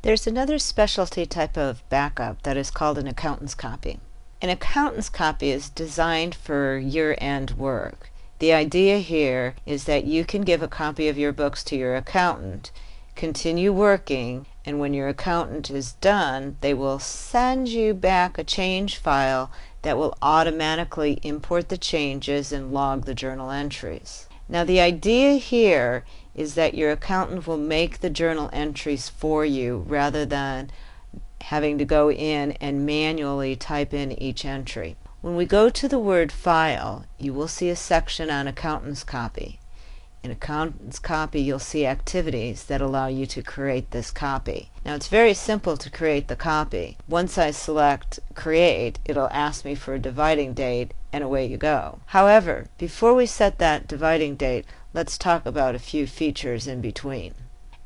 There's another specialty type of backup that is called an accountant's copy. An accountant's copy is designed for year-end work. The idea here is that you can give a copy of your books to your accountant, continue working, and when your accountant is done, they will send you back a change file that will automatically import the changes and log the journal entries. Now the idea here is that your accountant will make the journal entries for you rather than having to go in and manually type in each entry. When we go to the word File, you will see a section on Accountant's Copy. In Accountant's Copy, you'll see activities that allow you to create this copy. Now it's very simple to create the copy. Once I select Create, it'll ask me for a dividing date, and away you go. However, before we set that dividing date, let's talk about a few features in between.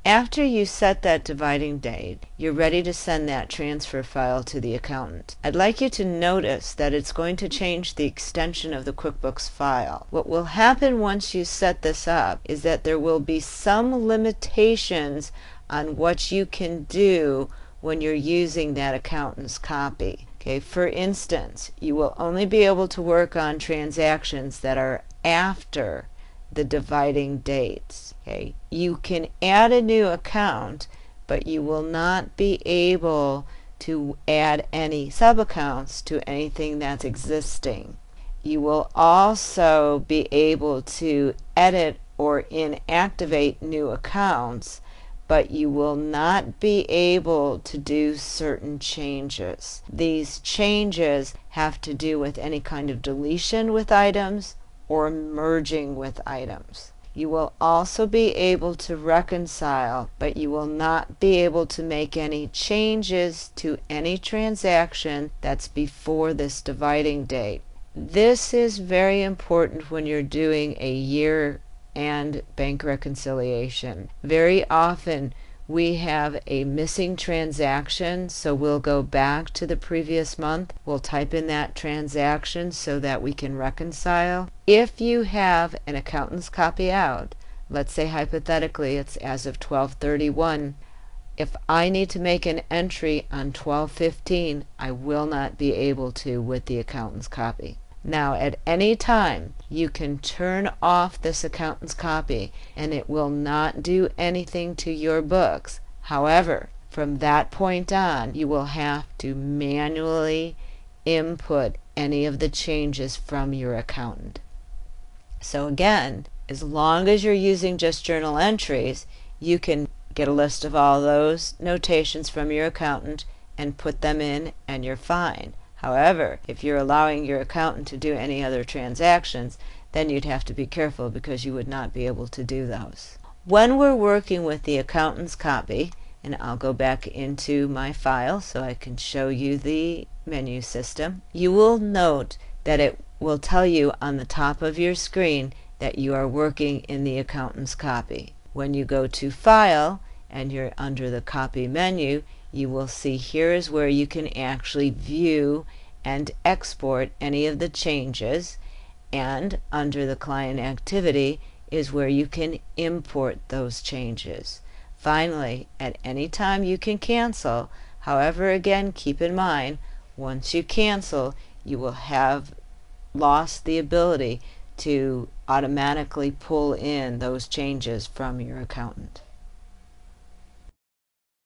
After you set that dividing date, you're ready to send that transfer file to the accountant. I'd like you to notice that it's going to change the extension of the QuickBooks file. What will happen once you set this up is that there will be some limitations on what you can do when you're using that accountant's copy. Okay, for instance, you will only be able to work on transactions that are after the dividing dates. Okay, you can add a new account, but you will not be able to add any sub-accounts to anything that's existing. You will also be able to edit or inactivate new accounts, but you will not be able to do certain changes. These changes have to do with any kind of deletion with items or merging with items. You will also be able to reconcile, but you will not be able to make any changes to any transaction that's before this dividing date. This is very important when you're doing a year-end bank reconciliation. Very often we have a missing transaction, so we'll go back to the previous month. We'll type in that transaction so that we can reconcile. If you have an accountant's copy out, let's say hypothetically it's as of 12/31, if I need to make an entry on 12/15, I will not be able to with the accountant's copy. Now at any time you can turn off this accountant's copy and it will not do anything to your books. However, from that point on you will have to manually input any of the changes from your accountant. So again, as long as you're using just journal entries, you can get a list of all those notations from your accountant and put them in and you're fine. However, if you're allowing your accountant to do any other transactions, then you'd have to be careful because you would not be able to do those. When we're working with the accountant's copy, and I'll go back into my file so I can show you the menu system, you will note that it will tell you on the top of your screen that you are working in the accountant's copy. When you go to File and you're under the Copy menu, you will see here is where you can actually view and export any of the changes, and under the Client Activity is where you can import those changes. Finally, at any time you can cancel. However, again, keep in mind, once you cancel, you will have lost the ability to automatically pull in those changes from your accountant.